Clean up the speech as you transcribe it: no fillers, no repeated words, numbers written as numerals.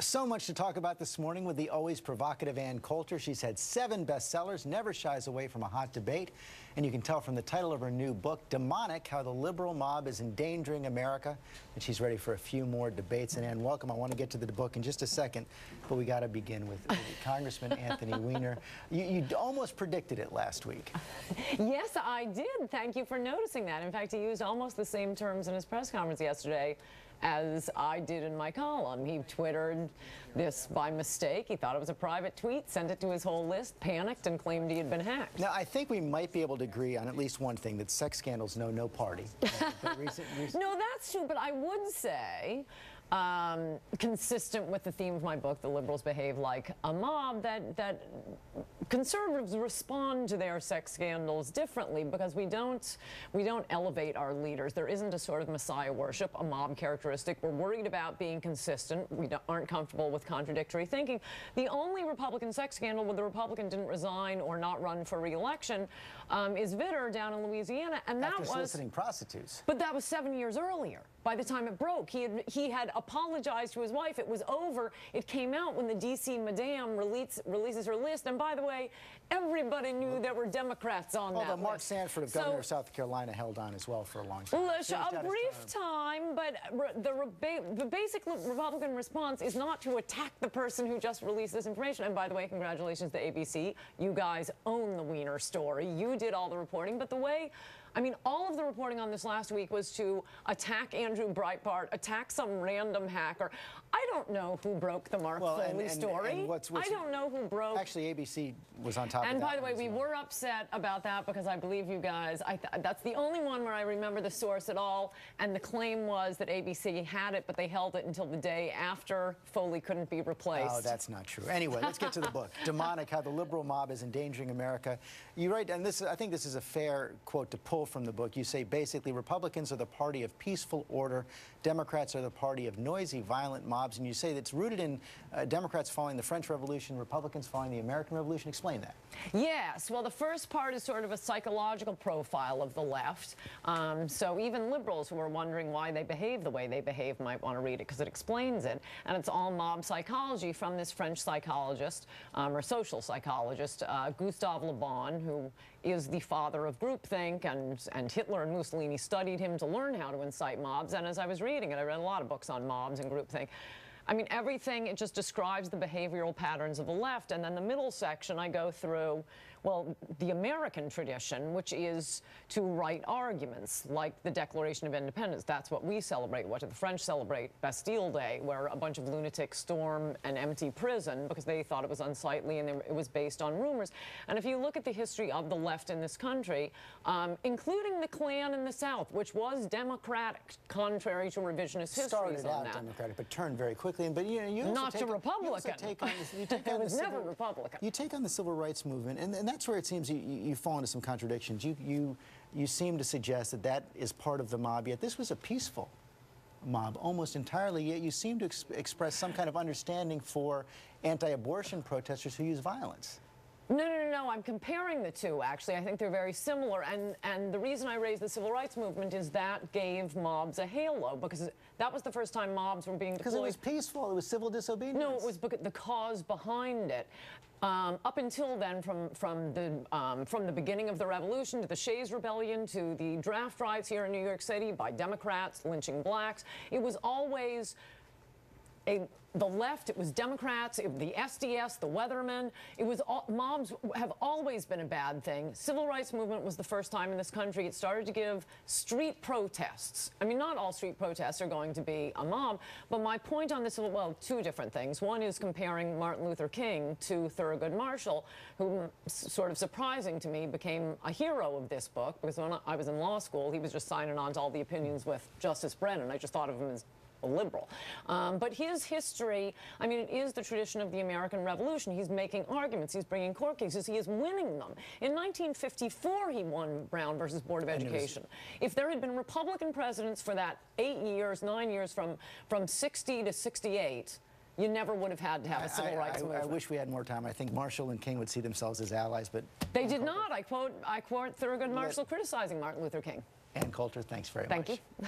So much to talk about this morning with the always provocative Coulter. She's had 7 bestsellers, never shies away from a hot debate. And you can tell from the title of her new book, Demonic, How the Liberal Mob is Endangering America. And she's ready for a few more debates. And Ann, welcome. I want to get to the book in just a second, but we got to begin with Congressman Anthony Weiner. You almost predicted it last week. Yes, I did. Thank you for noticing that. In fact, he used almost the same terms in his press conference yesterday as I did in my column. He Twittered this by mistake. He thought it was a private tweet, sent it to his whole list, panicked, and claimed he had been hacked. Now, I think we might be able to agree on at least one thing, that sex scandals know no party. No, that's true, but I would say, consistent with the theme of my book, The Liberals Behave Like a Mob, that conservatives respond to their sex scandals differently because we don't elevate our leaders. There isn't a sort of messiah worship, a mob characteristic. We're worried about being consistent. We aren't comfortable with contradictory thinking. The only Republican sex scandal where the Republican didn't resign or not run for re-election is Vitter down in Louisiana, and that was soliciting prostitutes. But that was 7 years earlier. By the time it broke, he had apologized to his wife. It was over. It came out when the D.C. Madame releases her list. And by the way, everybody knew there were Democrats on that list. Although Mark Sanford, of governor of South Carolina, held on as well for a long time. A brief time, but the basic Republican response is not to attack the person who just released this information. And by the way, congratulations to ABC. You guys own the Weiner story. You did all the reporting. But all of the reporting on this last week was to attack Andrew Breitbart, attack some random hacker. I don't know who broke the Mark Foley story. I don't know who broke. Actually, ABC was on top of that. And by the way, we were upset about that because I believe you guys, that's the only one where I remember the source at all. And the claim was that ABC had it, but they held it until the day after Foley couldn't be replaced. Oh, that's not true. Anyway, let's get to the book. Demonic, How the Liberal Mob is Endangering America. You write, and I think this is a fair quote to pull from the book. You say basically Republicans are the party of peaceful order, Democrats are the party of noisy, violent mobs, and you say that's rooted in Democrats following the French Revolution, Republicans following the American Revolution. Explain that. Yes, well, the first part is sort of a psychological profile of the left. So even liberals who are wondering why they behave the way they behave might want to read it because it explains it. And it's all mob psychology from this French psychologist, or social psychologist, Gustave Le Bon, who is the father of groupthink, and Hitler and Mussolini studied him to learn how to incite mobs. And as I was reading it, I read a lot of books on mobs and groupthink. Everything, it just describes the behavioral patterns of the left. And then the middle section, I go through, well, the American tradition, which is to write arguments, like the Declaration of Independence. That's what we celebrate. What did the French celebrate? Bastille Day, where a bunch of lunatics storm an empty prison because they thought it was unsightly and it was based on rumors. And if you look at the history of the left in this country, including the Klan in the South, which was Democratic, contrary to revisionist histories on that. Started out Democratic, but turned very quickly. But you also not to Republican. It was never Republican. You take on the civil rights movement, and that's where it seems you fall into some contradictions. You seem to suggest that is part of the mob, yet this was a peaceful mob almost entirely, yet you seem to express some kind of understanding for anti-abortion protesters who use violence. No, I'm comparing the two, actually. I think they're very similar, and the reason I raised the civil rights movement is that gave mobs a halo, because that was the first time mobs were being deployed. Because it was peaceful, it was civil disobedience. No, it was the cause behind it. Up until then, from the beginning of the revolution to the Shays Rebellion to the draft riots here in New York City by Democrats lynching blacks, it was always the left, it was Democrats, the SDS, the Weathermen. It was mobs have always been a bad thing. Civil rights movement was the first time in this country it started to give street protests. Not all street protests are going to be a mob, but my point on this, well, two different things. One is comparing Martin Luther King to Thurgood Marshall, who, sort of surprising to me, became a hero of this book, because when I was in law school, he was just signing on to all the opinions with Justice Brennan. I just thought of him as a liberal. But his history, it is the tradition of the American Revolution. He's making arguments. He's bringing court cases. He is winning them. In 1954, he won Brown versus Board of Education. If there had been Republican presidents for that 9 years from 60 to 68, you never would have had to have a civil rights movement. I wish we had more time. I think Marshall and King would see themselves as allies, but they did not. I quote Thurgood Marshall criticizing Martin Luther King. Ann Coulter, thanks very much. Thank you.